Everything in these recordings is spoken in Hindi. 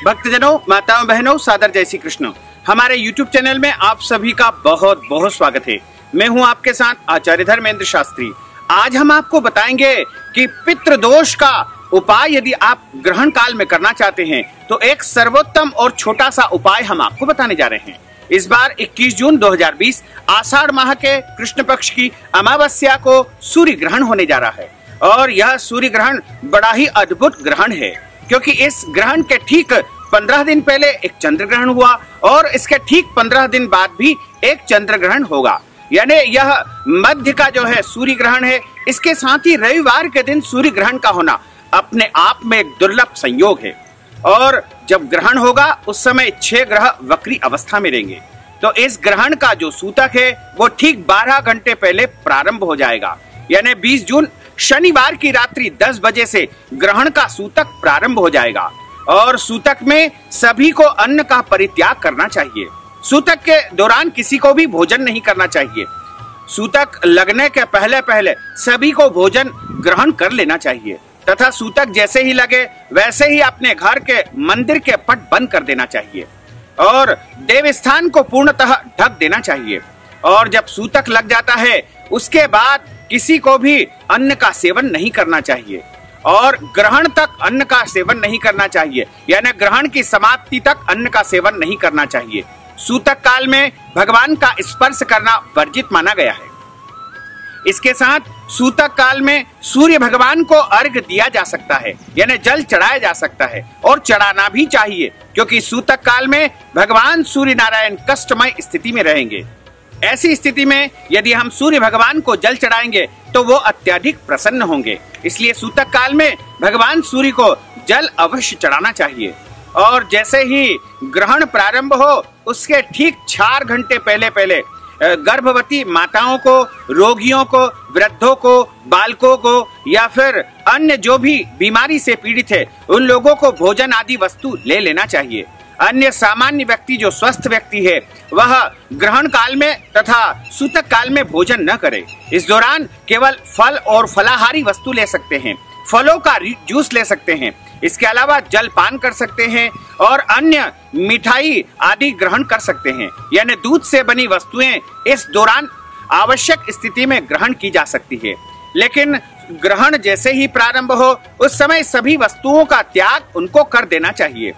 भक्तजनों, माताओं, बहनों, सादर जय श्री कृष्ण। हमारे YouTube चैनल में आप सभी का बहुत बहुत स्वागत है। मैं हूं आपके साथ आचार्य धर्मेंद्र शास्त्री। आज हम आपको बताएंगे कि पितृदोष का उपाय यदि आप ग्रहण काल में करना चाहते हैं तो एक सर्वोत्तम और छोटा सा उपाय हम आपको बताने जा रहे हैं। इस बार 21 जून 2020 आषाढ़ माह के कृष्ण पक्ष की अमावस्या को सूर्य ग्रहण होने जा रहा है और यह सूर्य ग्रहण बड़ा ही अद्भुत ग्रहण है, क्योंकि इस ग्रहण के ठीक 15 दिन पहले एक चंद्र ग्रहण हुआ और इसके ठीक 15 दिन बाद भी एक चंद्र ग्रहण होगा। यानी यह मध्य का जो है सूर्य ग्रहण है। इसके साथ ही रविवार के दिन सूर्य ग्रहण का होना अपने आप में एक दुर्लभ संयोग है। और जब ग्रहण होगा उस समय 6 ग्रह वक्री अवस्था में रहेंगे, तो इस ग्रहण का जो सूतक है वो ठीक 12 घंटे पहले प्रारंभ हो जाएगा। यानी 20 जून शनिवार की रात्रि 10 बजे से ग्रहण का सूतक प्रारंभ हो जाएगा और सूतक में सभी को अन्न का परित्याग करना चाहिए। सूतक के दौरान किसी को भी भोजन नहीं करना चाहिए। सूतक लगने के पहले पहले सभी को भोजन ग्रहण कर लेना चाहिए तथा सूतक जैसे ही लगे वैसे ही अपने घर के मंदिर के पट बंद कर देना चाहिए और देव स्थान को पूर्णतः ढक देना चाहिए। और जब सूतक लग जाता है उसके बाद किसी को भी अन्न का सेवन नहीं करना चाहिए और ग्रहण तक अन्न का सेवन नहीं करना चाहिए। यानी ग्रहण की समाप्ति तक अन्न का सेवन नहीं करना चाहिए। सूतक काल में भगवान का स्पर्श करना वर्जित माना गया है। इसके साथ सूतक काल में सूर्य भगवान को अर्घ्य दिया जा सकता है, यानी जल चढ़ाया जा सकता है और चढ़ाना भी चाहिए, क्योंकि सूतक काल में भगवान सूर्य नारायण कष्टमय स्थिति में रहेंगे। ऐसी स्थिति में यदि हम सूर्य भगवान को जल चढ़ाएंगे तो वो अत्यधिक प्रसन्न होंगे। इसलिए सूतक काल में भगवान सूर्य को जल अवश्य चढ़ाना चाहिए। और जैसे ही ग्रहण प्रारंभ हो उसके ठीक 4 घंटे पहले गर्भवती माताओं को, रोगियों को, वृद्धों को, बालकों को या फिर अन्य जो भी बीमारी से पीड़ित है उन लोगों को भोजन आदि वस्तु ले लेना चाहिए। अन्य सामान्य व्यक्ति जो स्वस्थ व्यक्ति है वह ग्रहण काल में तथा सूतक काल में भोजन न करे। इस दौरान केवल फल और फलाहारी वस्तु ले सकते हैं, फलों का जूस ले सकते हैं। इसके अलावा जल पान कर सकते हैं और अन्य मिठाई आदि ग्रहण कर सकते हैं। यानी दूध से बनी वस्तुएं इस दौरान आवश्यक स्थिति में ग्रहण की जा सकती है। लेकिन ग्रहण जैसे ही प्रारंभ हो उस समय सभी वस्तुओं का त्याग उनको कर देना चाहिए।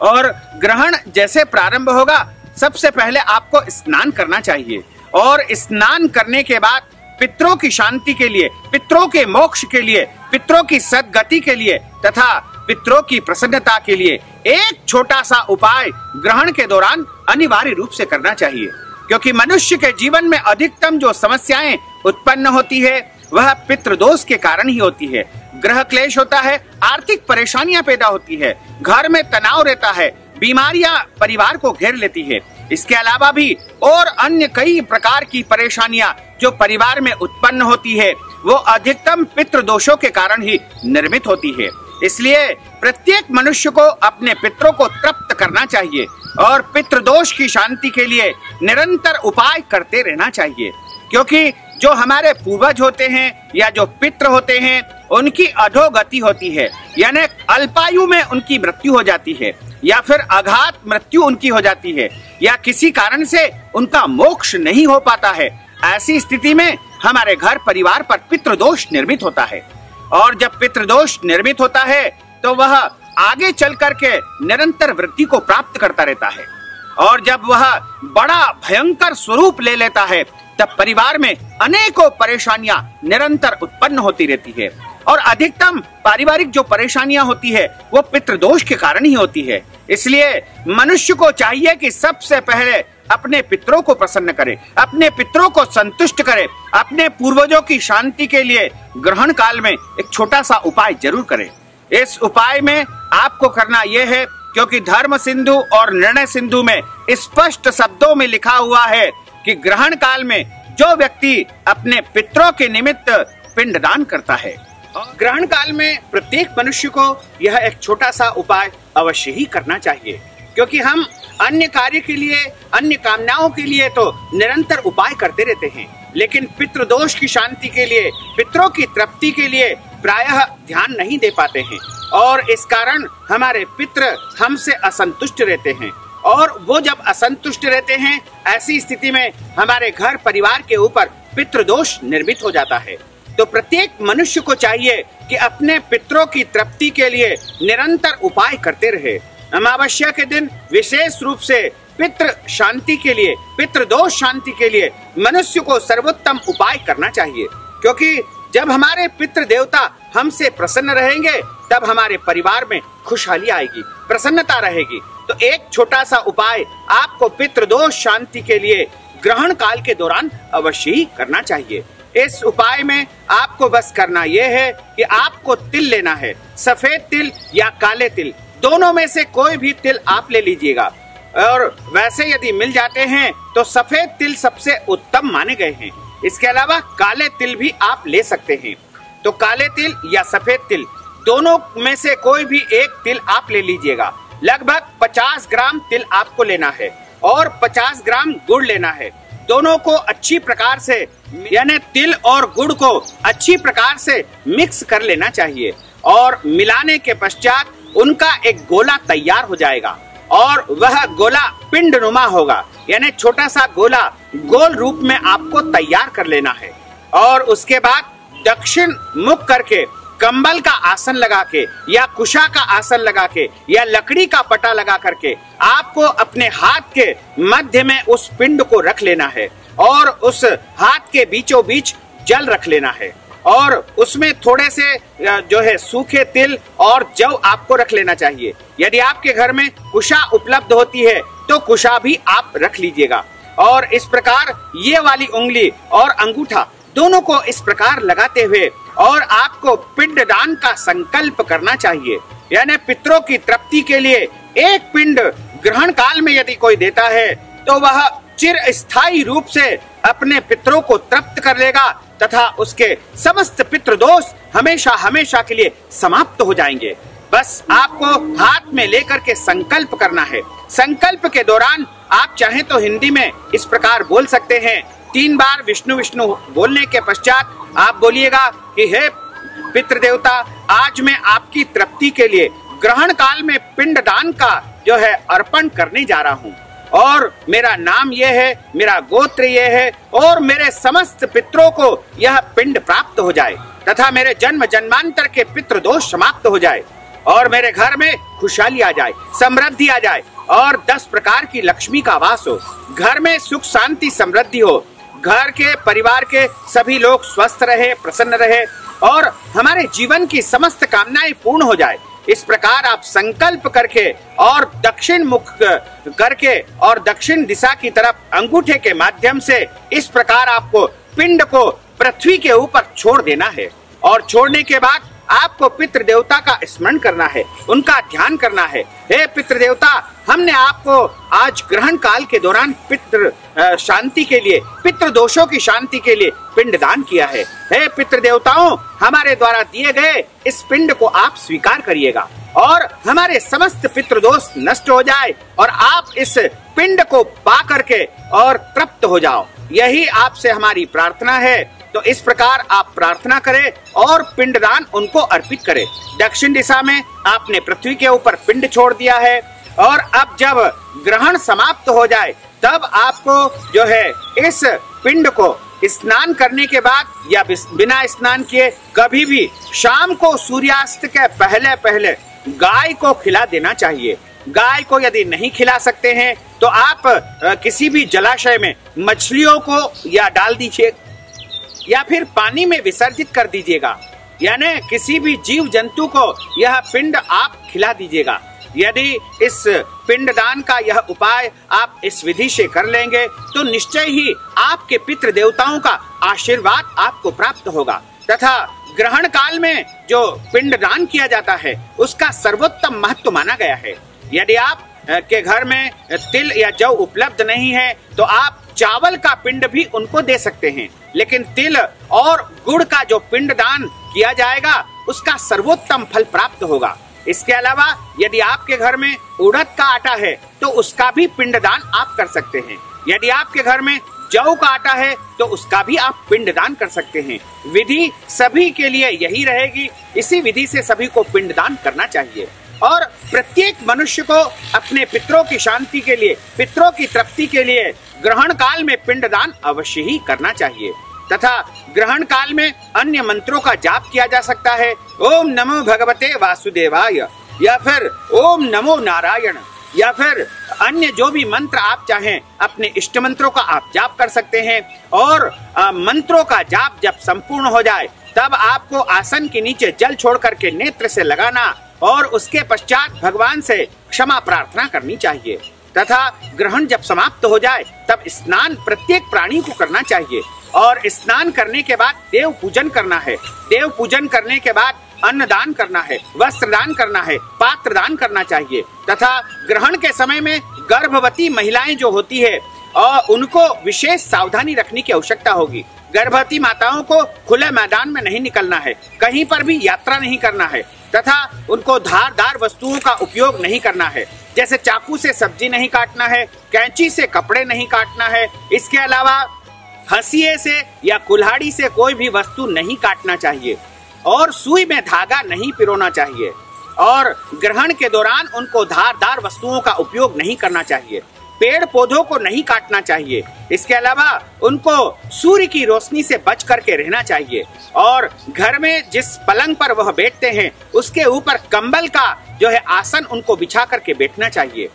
और ग्रहण जैसे प्रारंभ होगा सबसे पहले आपको स्नान करना चाहिए और स्नान करने के बाद पितरों की शांति के लिए, पितरों के मोक्ष के लिए, पितरों की सद्गति के लिए तथा पितरों की प्रसन्नता के लिए एक छोटा सा उपाय ग्रहण के दौरान अनिवार्य रूप से करना चाहिए। क्योंकि मनुष्य के जीवन में अधिकतम जो समस्याएं उत्पन्न होती है वह पितृदोष के कारण ही होती है। ग्रह क्लेश होता है, आर्थिक परेशानियां पैदा होती है, घर में तनाव रहता है, बीमारियां परिवार को घेर लेती है। इसके अलावा भी और अन्य कई प्रकार की परेशानियां जो परिवार में उत्पन्न होती है वो अधिकतम पितृदोषों के कारण ही निर्मित होती है। इसलिए प्रत्येक मनुष्य को अपने पितरों को तृप्त करना चाहिए और पितृदोष की शांति के लिए निरंतर उपाय करते रहना चाहिए। क्योंकि जो हमारे पूर्वज होते हैं या जो पितृ होते हैं उनकी अधोगति होती है, यानी अल्पायु में उनकी मृत्यु हो जाती है या फिर अघात मृत्यु उनकी हो जाती है या किसी कारण से उनका मोक्ष नहीं हो पाता है। ऐसी स्थिति में हमारे घर परिवार पर पितृदोष निर्मित होता है और जब पितृदोष निर्मित होता है तो वह आगे चल करके निरंतर वृद्धि को प्राप्त करता रहता है और जब वह बड़ा भयंकर स्वरूप ले लेता है तब परिवार में अनेकों परेशानियां निरंतर उत्पन्न होती रहती है और अधिकतम पारिवारिक जो परेशानियां होती है वो पितृदोष के कारण ही होती है। इसलिए मनुष्य को चाहिए कि सबसे पहले अपने पितरों को प्रसन्न करे, अपने पितरों को संतुष्ट करे, अपने पूर्वजों की शांति के लिए ग्रहण काल में एक छोटा सा उपाय जरूर करे। इस उपाय में आपको करना यह है, क्योंकि धर्म सिंधु और निर्णय सिंधु में स्पष्ट शब्दों में लिखा हुआ है कि ग्रहण काल में जो व्यक्ति अपने पितरों के निमित्त पिंडदान करता है, ग्रहण काल में प्रत्येक मनुष्य को यह एक छोटा सा उपाय अवश्य ही करना चाहिए। क्योंकि हम अन्य कार्य के लिए, अन्य कामनाओं के लिए तो निरंतर उपाय करते रहते हैं, लेकिन पितृदोष की शांति के लिए, पितरों की तृप्ति के लिए प्रायः ध्यान नहीं दे पाते हैं और इस कारण हमारे पितृ हमसे असंतुष्ट रहते हैं। और वो जब असंतुष्ट रहते हैं, ऐसी स्थिति में हमारे घर परिवार के ऊपर पितृदोष निर्मित हो जाता है। तो प्रत्येक मनुष्य को चाहिए कि अपने पितरों की तृप्ति के लिए निरंतर उपाय करते रहे। अमावस्या के दिन विशेष रूप से पितृ शांति के लिए, पितृदोष शांति के लिए मनुष्य को सर्वोत्तम उपाय करना चाहिए, क्योंकि जब हमारे पितृ देवता हमसे प्रसन्न रहेंगे तब हमारे परिवार में खुशहाली आएगी, प्रसन्नता रहेगी। तो एक छोटा सा उपाय आपको पितृदोष शांति के लिए ग्रहण काल के दौरान अवश्य ही करना चाहिए। इस उपाय में आपको बस करना यह है कि आपको तिल लेना है, सफेद तिल या काले तिल, दोनों में से कोई भी तिल आप ले लीजिएगा। और वैसे यदि मिल जाते हैं तो सफेद तिल सबसे उत्तम माने गए हैं। इसके अलावा काले तिल भी आप ले सकते हैं। तो काले तिल या सफेद तिल दोनों में से कोई भी एक तिल आप ले लीजिएगा। लगभग 50 ग्राम तिल आपको लेना है और 50 ग्राम गुड़ लेना है। दोनों को अच्छी प्रकार से, यानी तिल और गुड़ को अच्छी प्रकार से मिक्स कर लेना चाहिए और मिलाने के पश्चात उनका एक गोला तैयार हो जाएगा और वह गोला पिंडनुमा होगा, यानी छोटा सा गोला गोल रूप में आपको तैयार कर लेना है। और उसके बाद दक्षिण मुख करके कंबल का आसन लगा के या कुशा का आसन लगा के या लकड़ी का पटा लगा करके आपको अपने हाथ के मध्य में उस पिंड को रख लेना है और उस हाथ के बीचों बीच जल रख लेना है और उसमें थोड़े से जो है सूखे तिल और जव आपको रख लेना चाहिए। यदि आपके घर में कुशा उपलब्ध होती है तो कुशा भी आप रख लीजिएगा और इस प्रकार ये वाली उंगली और अंगूठा दोनों को इस प्रकार लगाते हुए और आपको पिंडदान का संकल्प करना चाहिए। यानी पितरों की तृप्ति के लिए एक पिंड ग्रहण काल में यदि कोई देता है तो वह चिरस्थायी रूप से अपने पितरों को तृप्त कर लेगा तथा उसके समस्त पितृदोष हमेशा हमेशा के लिए समाप्त हो जाएंगे। बस आपको हाथ में लेकर के संकल्प करना है। संकल्प के दौरान आप चाहें तो हिंदी में इस प्रकार बोल सकते हैं। 3 बार विष्णु विष्णु बोलने के पश्चात आप बोलिएगा कि हे पितृदेवता, आज मैं आपकी तृप्ति के लिए ग्रहण काल में पिंडदान का जो है अर्पण करने जा रहा हूँ और मेरा नाम यह है, मेरा गोत्र यह है और मेरे समस्त पितरों को यह पिंड प्राप्त हो जाए तथा मेरे जन्म जन्मांतर के पितृदोष समाप्त हो जाए और मेरे घर में खुशहाली आ जाए, समृद्धि आ जाए और 10 प्रकार की लक्ष्मी का वास हो, घर में सुख शांति समृद्धि हो, घर के परिवार के सभी लोग स्वस्थ रहे, प्रसन्न रहे और हमारे जीवन की समस्त कामनाएं पूर्ण हो जाए। इस प्रकार आप संकल्प करके और दक्षिण मुख करके और दक्षिण दिशा की तरफ अंगूठे के माध्यम से इस प्रकार आपको पिंड को पृथ्वी के ऊपर छोड़ देना है और छोड़ने के बाद आपको पितृ देवता का स्मरण करना है, उनका ध्यान करना है। हे पितृ देवता, हमने आपको आज ग्रहण काल के दौरान पितृ शांति के लिए, पितृ दोषों की शांति के लिए पिंडदान किया है। हे पितृ देवताओं, हमारे द्वारा दिए गए इस पिंड को आप स्वीकार करिएगा और हमारे समस्त पितृदोष नष्ट हो जाए और आप इस पिंड को पा करके और तृप्त हो जाओ। यही आपसे हमारी प्रार्थना है। तो इस प्रकार आप प्रार्थना करें और पिंडदान उनको अर्पित करें। दक्षिण दिशा में आपने पृथ्वी के ऊपर पिंड छोड़ दिया है और अब जब ग्रहण समाप्त हो जाए तब आपको जो है इस पिंड को स्नान करने के बाद या बिना स्नान किए कभी भी शाम को सूर्यास्त के पहले पहले गाय को खिला देना चाहिए। गाय को यदि नहीं खिला सकते हैं तो आप किसी भी जलाशय में मछलियों को या डाल दीजिए या फिर पानी में विसर्जित कर दीजिएगा, यानी किसी भी जीव जंतु को यह पिंड आप खिला दीजिएगा। यदि इस पिंडदान का यह उपाय आप इस विधि से कर लेंगे तो निश्चय ही आपके पितृ देवताओं का आशीर्वाद आपको प्राप्त होगा तथा ग्रहण काल में जो पिंडदान किया जाता है उसका सर्वोत्तम महत्व माना गया है। यदि आप के घर में तिल या जौ उपलब्ध नहीं है तो आप चावल का पिंड भी उनको दे सकते हैं, लेकिन तिल और गुड़ का जो पिंडदान किया जाएगा उसका सर्वोत्तम फल प्राप्त होगा। इसके अलावा यदि आपके घर में उड़द का आटा है तो उसका भी पिंडदान आप कर सकते हैं। यदि आपके घर में जौ का आटा है तो उसका भी आप पिंडदान कर सकते हैं। विधि सभी के लिए यही रहेगी। इसी विधि से सभी को पिंडदान करना चाहिए और प्रत्येक मनुष्य को अपने पितरों की शांति के लिए, पितरों की तृप्ति के लिए ग्रहण काल में पिंडदान अवश्य ही करना चाहिए। तथा ग्रहण काल में अन्य मंत्रों का जाप किया जा सकता है। ओम नमो भगवते वासुदेवाय, या फिर ओम नमो नारायण, या फिर अन्य जो भी मंत्र आप चाहें अपने इष्ट मंत्रों का आप जाप कर सकते हैं। और मंत्रों का जाप जब संपूर्ण हो जाए तब आपको आसन के नीचे जल छोड़ करके नेत्र से लगाना और उसके पश्चात भगवान से क्षमा प्रार्थना करनी चाहिए। तथा ग्रहण जब समाप्त हो जाए तब स्नान प्रत्येक प्राणी को करना चाहिए और स्नान करने के बाद देव पूजन करना है। देव पूजन करने के बाद अन्न दान करना है, वस्त्र दान करना है, पात्र दान करना चाहिए। तथा ग्रहण के समय में गर्भवती महिलाएं जो होती है और उनको विशेष सावधानी रखने की आवश्यकता होगी। गर्भवती माताओं को खुले मैदान में नहीं निकलना है, कहीं पर भी यात्रा नहीं करना है तथा उनको धारदार वस्तुओं का उपयोग नहीं करना है। जैसे चाकू से सब्जी नहीं काटना है, कैंची से कपड़े नहीं काटना है। इसके अलावा हंसिए से या कुल्हाड़ी से कोई भी वस्तु नहीं काटना चाहिए और सुई में धागा नहीं पिरोना चाहिए और ग्रहण के दौरान उनको धारदार वस्तुओं का उपयोग नहीं करना चाहिए। पेड़ पौधों को नहीं काटना चाहिए। इसके अलावा उनको सूर्य की रोशनी से बच करके रहना चाहिए और घर में जिस पलंग पर वह बैठते हैं उसके ऊपर कंबल का जो है आसन उनको बिछा करके बैठना चाहिए।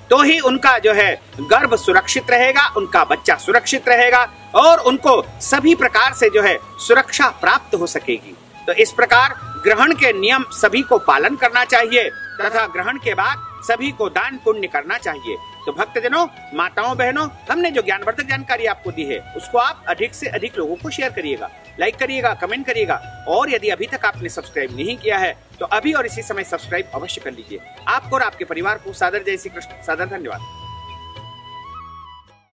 तो ही उनका जो है गर्भ सुरक्षित रहेगा, उनका बच्चा सुरक्षित रहेगा और उनको सभी प्रकार से जो है सुरक्षा प्राप्त हो सकेगी। तो इस प्रकार ग्रहण के नियम सभी को पालन करना चाहिए तथा ग्रहण के बाद सभी को दान पुण्य करना चाहिए। तो भक्तजनों, माताओं, बहनों, हमने जो ज्ञानवर्धक जानकारी आपको दी है उसको आप अधिक से अधिक लोगों को शेयर करिएगा, लाइक करिएगा, कमेंट करिएगा और यदि अभी तक आपने सब्सक्राइब नहीं किया है तो अभी और इसी समय सब्सक्राइब अवश्य कर लीजिए। आपको और आपके परिवार को सादर जय श्री कृष्ण, सादर धन्यवाद।